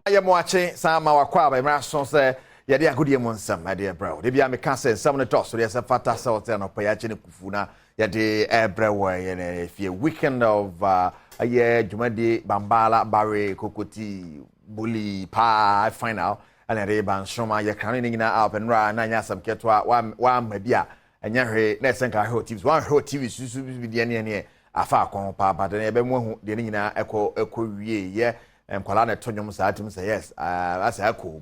I am watching some our quab and rations there. Yeah, they are good some, my dear bro. They be a mechanic, some of the toss, so there's a fata salt and a payachin kufuna. Yeah, the everywhere, and if you weekend of a year, Jumadi, Bambala, Barry, Kokoti, Bully, Pa, final, and a reban, Shoma, you're carrying up and run, and some ketwa, one media, and you're next and I teams, one whole TV, Susu, with the enemy, a far compa, but then everyone, the Nina, echo, yeah. And Kolana Tonyum Satum say yes, that's a cool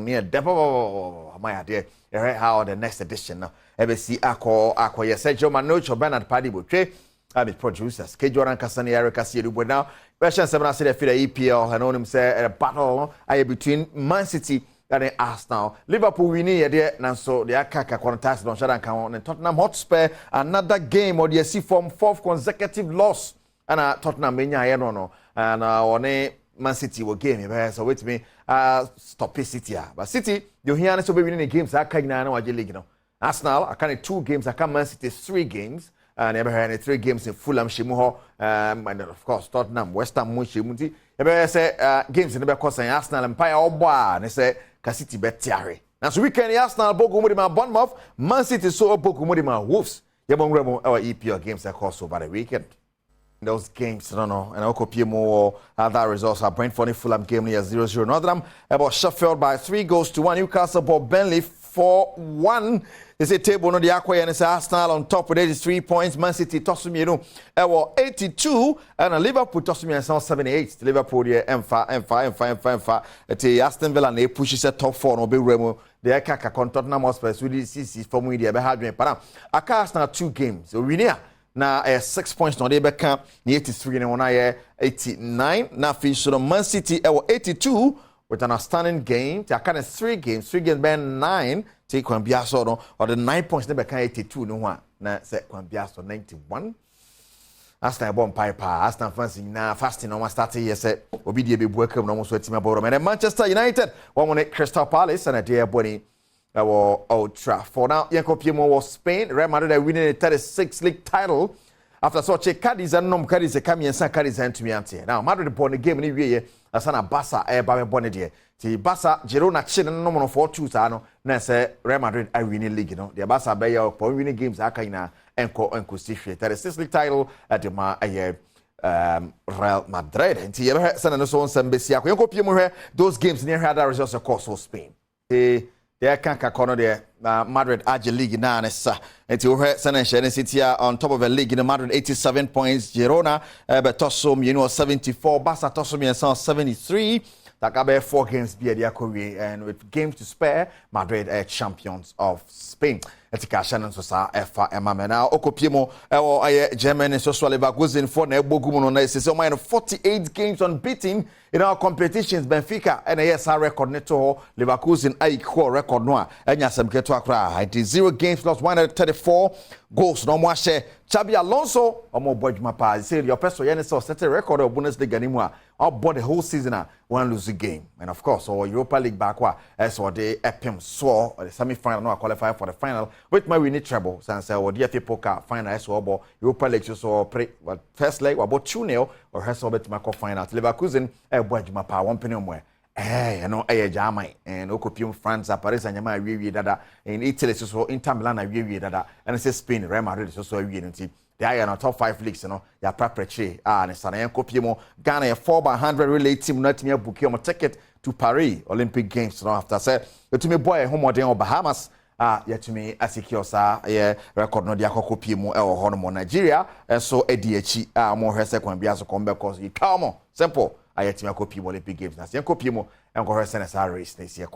near Depo, my idea. How the next edition now. ABC Aqua, yes, Sergio Manocho, Bernard Paddy Boutre, I'm his producers, Kejoran Cassani, Erica Siru now. Version 7 I said, EPL, and on him say a battle between Man City and Arsenal. Liverpool winning a day, and so the Akaka contest on Shadan Count and Tottenham Hotspur, another game or the C form 4th consecutive loss. And Tottenham Mania, I don't know, and on a Man City will game, so wait me, stop City. But City, you hear so winning the games, I can't know what you league. Arsenal, I can't 2 games, I can't Man City 3 games, and never had 3 games in Fulham, Shimuho, and of course Tottenham, West Ham, Mushimuti. Ever say games in the back course, Arsenal and Empire or Bois, and they say City bet Thierry. Now, so weekend, Arsenal, Bokumudima, Bournemouth, Man City, so Bokumudima, Wolves, Yabon our EPL games, of course, over the weekend. Those games, I don't know, and I'll copy more other results. Are Brentford Fulham game near 0-0. Nottingham about Sheffield by 3-1. Newcastle bought Burnley 4-1. They say table no the Aqua and it's Arsenal on top with 83 points. Man City Tossumi, 82, and Liverpool Tossumi and 78. Liverpool the M5. It's Aston Villa and they pushes a top 4 no be Remo. The Akaka con Tottenham Hotspur with the CC from Media behind me. But Arsenal 2 games. So we near. Now 6 points no dey beka 83 and 89. Now finish so Man City 82 with an outstanding game. They are 3 games been 9. Take Kwambiaso no or the 9 points they beka 82 no one. Na say Kwambiaso 91. Aston born piper Aston fans na fasting no one started here say obi dey be welcome no so team about and Manchester United one won Crystal Palace and a dear body Old Trafford. Now, Yankopimo was Spain. Real Madrid winning a 36 league title after such a Cadiz and Nom Cadiz a Cami and San Cadiz and to me. Now, Madrid won the game in the year as an Abassa a Babe Bonnet. The Bassa, Girona, Chin and Nomo for 2 Sano, Nessa, Real Madrid are winning league. The Abassa Bay for winning games, Akaina, and Kustifi. 36 league title at the Real Madrid. And the other San and so on, some Bessia. Yankopimo, those games near had a result of course of Spain. They can't corner there. Madrid Argel League now, and to her San City on top of the league in the Madrid 87 points. Girona, Betosom, 74. Barca Tosom and 73. That 4 games be their career, and with games to spare, Madrid are champions of Spain. Etika Shannon Sosa Efa Emma now Okopimo German and social Leverkusen for Nebogumo na so 48 games unbeaten in our competitions. Benfica and ASR record neto Leverkusen equal record no enya semketo akra. It is 0 games lost 134 goals no more share. Xabi Alonso omo bodjuma pa say your person yen so set a record of Bundesliga ni mu a about the whole season one lose a game, and of course or Europa League back as what they epim so the semi-final no qualify for the final with my winning treble since or the FA Pokal final as well Europa League so pre first leg about 2-0 or has over to my final Leverkusen bodjuma pa 1 penny more you know Germany and Okopium France Paris and Yama we dada in Italy so Inter Milan we dada and say Spain Real Madrid so we unity. They are in our top 5 leagues, you know. They are preparatory. And Sanayan Kopiemo, Ghana, a 4x100 relay team, not me a bouquet a ticket to Paris Olympic Games. You know, after said, to me, boy, home or Bahamas, yet to me, as a record no dia Kopiemo or Honomo Nigeria, and so ADH, more her second Biaso come because you come on. Simple. I yet to me Kopiemo Olympic Games. That's Kopiemo and go her Senator race this year.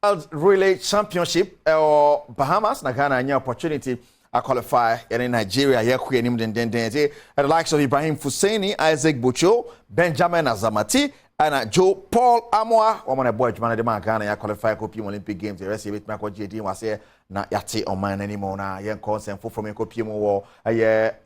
World Relay Championship or Bahamas, Ghana, any opportunity. I qualify in Nigeria here and the likes of Ibrahim Fuseni, Isaac Bucho, Benjamin Azamati, and Joe Paul Amoa. Woman a boy man the man Ghana qualify Kopi Olympic Games. The rest of it Michael JD was here na yate on man anymore na yen consent for from Kopi mo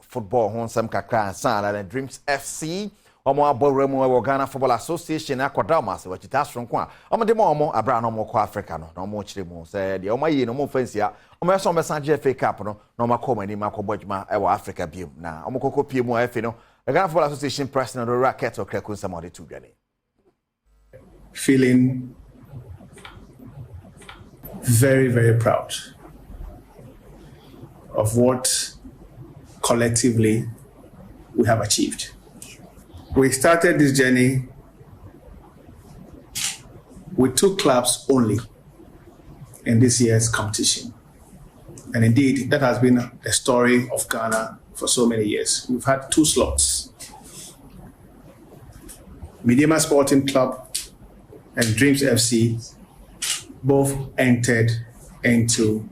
football hon some kakra san and Dreams FC. Omo Badwam Ghana Football Association akwadama se wachita sonko a omo de mo abra no mo ko Africa no na omo chire mo se de omo yi no mo fancy a omo so be san FA Cup no na omo ko mani makobo adwuma e wa Africa biom na omo kokko pie mu afi no Ghana Football Association president Racket Okrekun Samode tu dwane feeling very, very proud of what collectively we have achieved. We started this journey with 2 clubs only in this year's competition. And indeed, that has been the story of Ghana for so many years. We've had 2 slots. Mediama Sporting Club and Dreams FC both entered into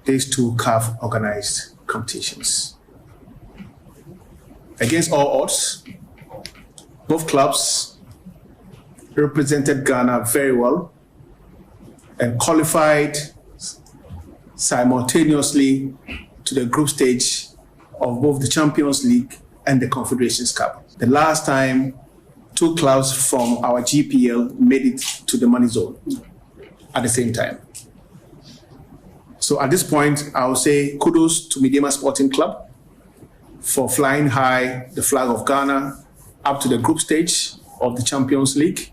these 2 CAF organized competitions. Against all odds, both clubs represented Ghana very well and qualified simultaneously to the group stage of both the Champions League and the Confederations Cup. The last time 2 clubs from our GPL made it to the money zone at the same time. So at this point, I will say kudos to Mediama Sporting Club for flying high the flag of Ghana up to the group stage of the Champions League,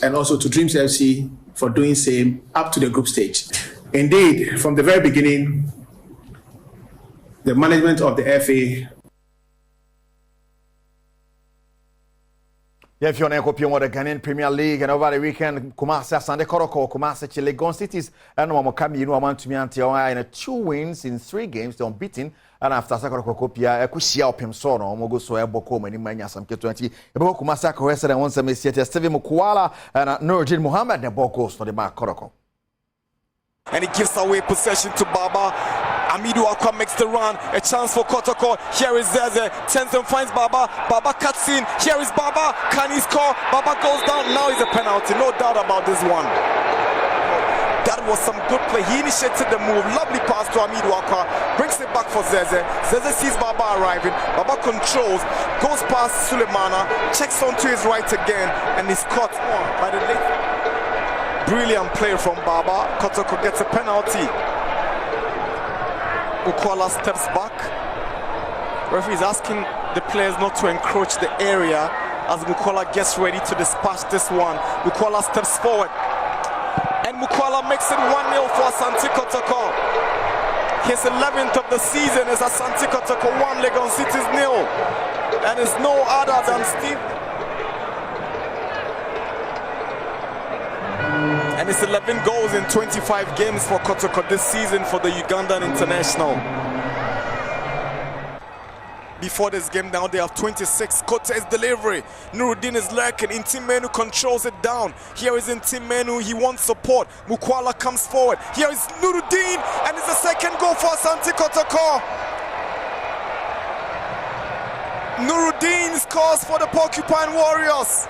and also to Dreams FC for doing same up to the group stage. Indeed, from the very beginning, the management of the FA. Yeah, if you want to copy the Ghanaian Premier League and over the weekend, Kumasi Asante Koroko, Kumasi Legon Cities, and Momokami, you know, want to me until in 2 wins in 3 games, they're unbeaten. And after Sakoroko Kopia, Kushia Pimson, Mogo Soya Boko, and Mania Sam K20, Ebo Kumasako Resident once a Messiah, Stevie Mukwala, and Nurjin Muhammad, the ball goes for the Mark Koroko. And he gives away possession to Baba. Amidu Akwa makes the run, a chance for Kotoko. Here is Zeze, turns and finds Baba. Baba cuts in, here is Baba. Can he score? Baba goes down, now is a penalty, no doubt about this one. That was some good play. He initiated the move, lovely pass to Amidu Akwa, brings it back for Zeze. Zeze sees Baba arriving, Baba controls, goes past Sulemana, checks onto his right again, and is caught by the late. Brilliant play from Baba. Kotoko gets a penalty. Mukwala steps back. Referee is asking the players not to encroach the area as Mukwala gets ready to dispatch this one. Mukwala steps forward. And Mukwala makes it 1-0 for Asante Kotoko. His 11th of the season is Asante Kotoko 1, Legon Cities 0. And it's no other than Steve. And it's 11 goals in 25 games for Kotoko this season for the Ugandan international. Before this game now they have 26. Kote's delivery. Nuruddin is lurking. Intimenu controls it down. Here is Intimenu. He wants support. Mukwala comes forward. Here is Nuruddin. And it's the second goal for Asante Kotoko. Nuruddin scores for the Porcupine Warriors.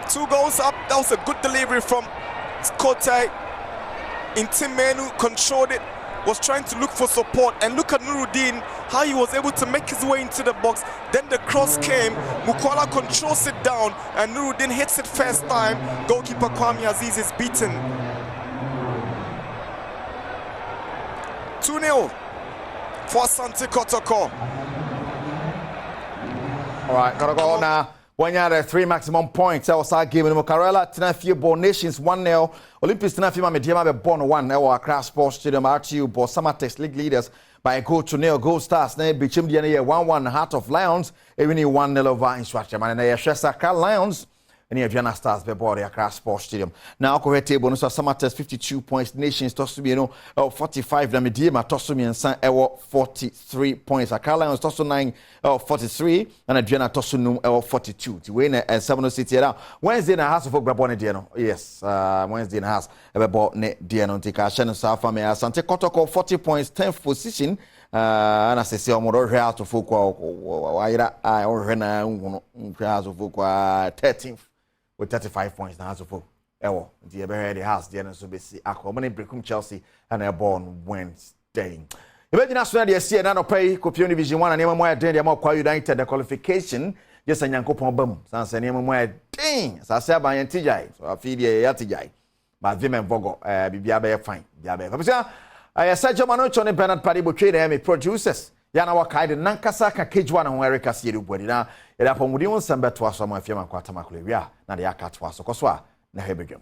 2 goals up. That was a good delivery from Kote. Intimenu controlled it, was trying to look for support, and look at Nuruddin, how he was able to make his way into the box. Then the cross came, Mukwala controls it down, and Nuruddin hits it first time. Goalkeeper Kwame Aziz is beaten. 2-0 for Asante Kotoko. All right, gotta go now. One year, the 3 maximum points. I was giving Mokarela, Tenafie Ball Nations 1-0. Olympics Tenafie Mediama be born 1-0. Accra Sports Stadium, RTU, Ball Summer Test League leaders by a goal to nil. Gold Stars, ne Bichim Diana 1-1. Heart of Lions, even 1-0 over instruction. And a Shesaka Lions. And here Vienna Stars be board Accra Sports Stadium. Now correct table so Summer Test 52 points. Nations Tosu 45 na Mediama Tosu Miensan 43 points. Accra Lions Tosu 9 43 and Adriana Tosu 42. To win and 7 City now. Wednesday na House of Grabone Diano. Yes, Wednesday na House about ne Diano Tika Shannon South Family Asante Kotoko 40 points 10th position. And I say omo hwe atofo kwa ayira ohwe na hwe atofo kwa 13th with 35 points na atofo ewo the the house there no so be see akomane brekum Chelsea and they born Wednesday. Imagine national dey see na no pay Kopion Division 1 and Emma den dey kwa United the qualification just anyankopon bam sanse na Emma den sase aban tijai so afi dey ya tijai but women bogo bibia be fine bibia be I said Germano Johnny Bernard Paddy Butcher me producers yana wakai de nankasa ka kejwa na ho Erika se yedu bwadi na yada pomudi won sembe to aso ma afia makwata makulewia na de aka to aso koso a na hebedwam